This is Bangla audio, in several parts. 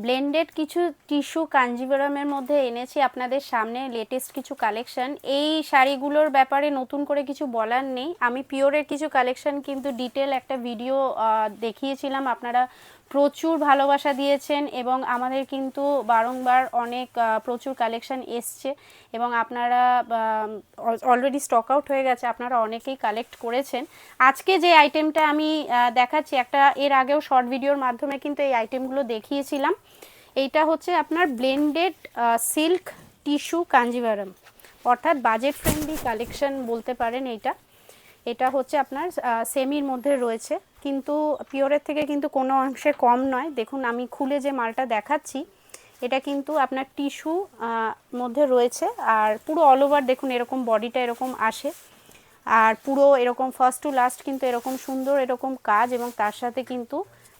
ব্লেন্ডেড কিছু টিস্যু কাঞ্জিভারামের মধ্যে এনেছি আপনাদের সামনে লেটেস্ট কিছু কালেকশন। এই শাড়িগুলোর ব্যাপারে নতুন করে কিছু বলার নেই। আমি পিওরের কিছু কালেকশন কিন্তু ডিটেল একটা ভিডিও দেখিয়েছিলাম, আপনারা প্রচুর ভালোবাসা দিয়েছেন এবং আমাদের কিন্তু বারংবার অনেক প্রচুর কালেকশন এসছে এবং আপনারা অলরেডি স্টক আউট হয়ে গেছে, আপনারা অনেকেই কালেক্ট করেছেন। আজকে যে আইটেমটা আমি দেখাচ্ছি, একটা এর আগেও শর্ট ভিডিওর মাধ্যমে কিন্তু এই আইটেমগুলো দেখিয়েছিলাম। এইটা হচ্ছে আপনার ব্লেন্ডেড সিল্ক টিস্যু কাঞ্জিভারাম, অর্থাৎ বাজেট ফ্রেন্ডলি কালেকশন বলতে পারেন। এটা হচ্ছে আপনার সেমির মধ্যে রয়েছে, কিন্তু পিওরের থেকে কিন্তু কোনো অংশে কম নয়। দেখুন আমি খুলে যে মালটা দেখাচ্ছি, এটা কিন্তু আপনার টিস্যু মধ্যে রয়েছে, আর পুরো অল ওভার দেখুন এরকম বডিটা এরকম আসে, আর পুরো এরকম ফার্স্ট টু লাস্ট কিন্তু এরকম সুন্দর এরকম কাজ, এবং তার সাথে কিন্তু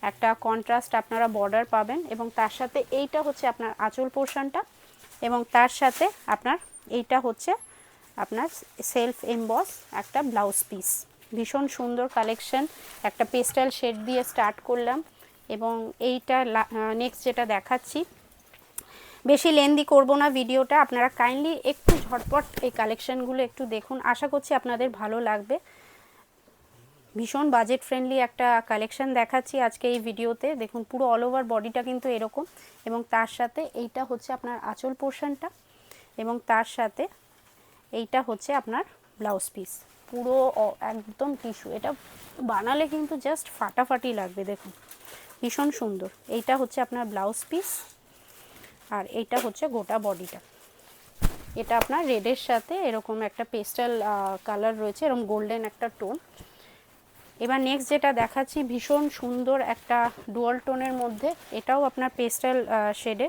একটা কন্ট্রাস্ট আপনারা বর্ডার পাবেন, এবং তার সাথে এইটা হচ্ছে আপনার আঁচল পোর্শনটা, এবং তার সাথে আপনার এইটা হচ্ছে আপনার সেলফ এমবস একটা ব্লাউজ পিস। ভীষণ সুন্দর কালেকশন, একটা পেস্টাল শেড দিয়ে স্টার্ট করলাম, এবং এইটা নেক্সট যেটা দেখাচ্ছি। বেশি লেন্দি করব না ভিডিওটা, আপনারা কাইন্ডলি একটু ঝটপট এই কালেকশনগুলো একটু দেখুন, আশা করছি আপনাদের ভালো লাগবে। ভীষণ বাজেট ফ্রেন্ডলি একটা কালেকশন দেখাচ্ছি আজকে এই ভিডিওতে। দেখুন পুরো অল ওভার বডিটা কিন্তু এরকম, এবং তার সাথে এইটা হচ্ছে আপনার আঁচল পোর্শনটা, এবং তার সাথে এইটা হচ্ছে আপনার ব্লাউজ পিস। পুরো একদম টিস্যু, এটা বানালে কিন্তু জাস্ট ফাটাফাটি লাগবে। দেখুন ভীষণ সুন্দর। এইটা হচ্ছে আপনার ব্লাউজ পিস, আর এইটা হচ্ছে গোটা বডিটা। এটা আপনার রেডের সাথে এরকম একটা পেস্টাল কালার রয়েছে, এরকম গোল্ডেন একটা টোন। এবার নেক্সট যেটা দেখাচ্ছি ভীষণ সুন্দর একটা ডুয়াল টোনের মধ্যে, এটাও আপনার পেস্টাল শেডে।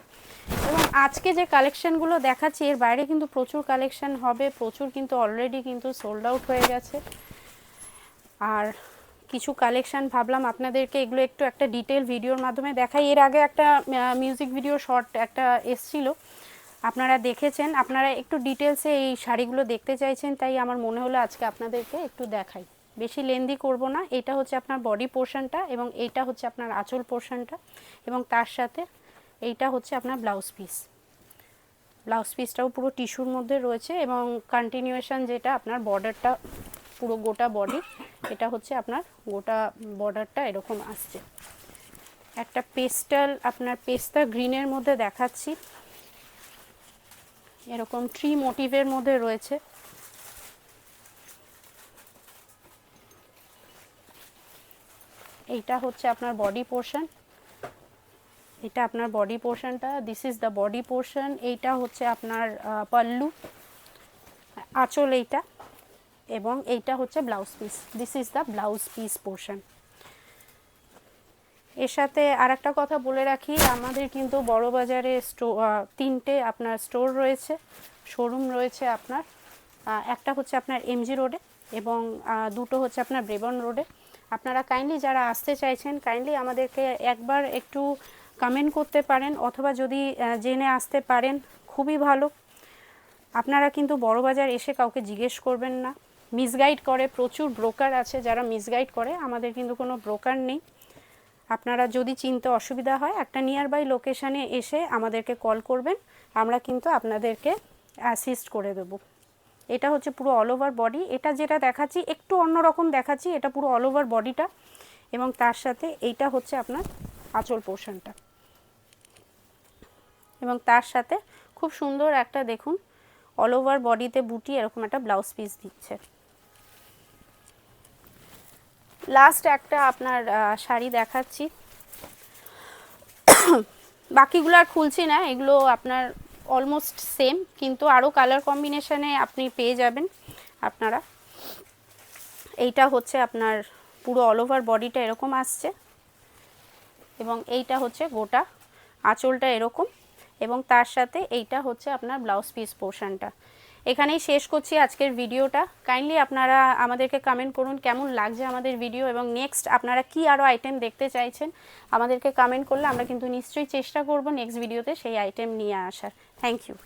এবং আজকে যে কালেকশানগুলো দেখাচ্ছি এর বাইরে কিন্তু প্রচুর কালেকশান হবে, প্রচুর কিন্তু অলরেডি কিন্তু সোল্ড আউট হয়ে গেছে। আর কিছু কালেকশান ভাবলাম আপনাদেরকে এগুলো একটু একটা ডিটেল ভিডিওর মাধ্যমে দেখাই। এর আগে একটা মিউজিক ভিডিও শর্ট একটা এসছিল, আপনারা দেখেছেন, আপনারা একটু ডিটেলসে এই শাড়িগুলো দেখতে চাইছেন, তাই আমার মনে হলো আজকে আপনাদেরকে একটু দেখাই। বেশি লেন্দি করব না। এটা হচ্ছে আপনার বডি পোর্শনটা, এবং এইটা হচ্ছে আপনার আঁচল পোর্শনটা, এবং তার সাথে এইটা হচ্ছে আপনার ব্লাউজ পিস। ব্লাউজ পিসটাও পুরো টিস্যুর মধ্যে রয়েছে, এবং কন্টিনিউয়েশন যেটা আপনার বর্ডারটা পুরো গোটা বডি, এটা হচ্ছে আপনার গোটা বর্ডারটা এরকম আসছে। একটা পেস্টাল আপনার পেস্তা গ্রিনের মধ্যে দেখাচ্ছি, এরকম ট্রি মোটিভের মধ্যে রয়েছে। এইটা হচ্ছে আপনার বডি পোর্শন, এটা আপনার বডি পোর্শনটা, this is the body portion. এইটা হচ্ছে আপনার পাল্লু, আঁচল এইটা, এবং এইটা হচ্ছে blouse piece, this is the blouse piece portion. এর সাথে আর একটা কথা বলে রাখি, আমাদের কিন্তু বড়বাজারে তিনটে আপনার স্টোর রয়েছে, শোরুম রয়েছে আপনার। একটা হচ্ছে আপনার এমজি রোডে, এবং দুটো হচ্ছে আপনার ব্রেবন রোডে। আপনারা কাইন্ডলি যারা আসতে চাইছেন কাইন্ডলি আমাদেরকে একবার একটু কমেন্ট করতে পারেন, অথবা যদি জেনে আসতে পারেন খুবই ভালো। আপনারা কিন্তু বড়বাজার এসে কাউকে জিজ্ঞেস করবেন না, মিসগাইড করে, প্রচুর ব্রোকার আছে যারা মিসগাইড করে, আমাদের কিন্তু কোনো ব্রোকার নেই। আপনারা যদি চিনতে অসুবিধা হয় একটা নিয়ার বাই লোকেশানে এসে আমাদেরকে কল করবেন, আমরা কিন্তু আপনাদেরকে অ্যাসিস্ট করে দেব। এটা হচ্ছে পুরো অল ওভার বডি, এটা যেটা দেখাচ্ছি একটু অন্যরকম দেখাচ্ছি, এটা পুরো অল ওভার বডিটা, এবং তার সাথে এইটা হচ্ছে আপনার আঁচল পোর্শনটা, এবং তার সাথে খুব সুন্দর একটা দেখুন অল ওভার বডিতে বুটি এরকম একটা ব্লাউজ পিস দিচ্ছে। লাস্ট একটা আপনার শাড়ি দেখাচ্ছি, বাকিগুলো আর খুলছি না, এগুলো আপনার অলমোস্ট সেম, কিন্তু আরও কালার কম্বিনেশানে আপনি পেয়ে যাবেন আপনারা। এইটা হচ্ছে আপনার পুরো অল ওভার বডিটা এরকম আসছে, এবং এইটা হচ্ছে গোটা আঁচলটা এরকম, এবং তার সাথে এইটা হচ্ছে আপনার ব্লাউজ পিস পোর্শনটা। এখানেই শেষ করছি আজকের ভিডিওটা। কাইন্ডলি আপনারা আমাদেরকে কমেন্ট করুন কেমন লাগছে আমাদের ভিডিও, এবং নেক্সট আপনারা কি আরও আইটেম দেখতে চাইছেন আমাদেরকে কমেন্ট করলে আমরা কিন্তু নিশ্চয়ই চেষ্টা করব নেক্সট ভিডিওতে সেই আইটেম নিয়ে আসার। Thank you.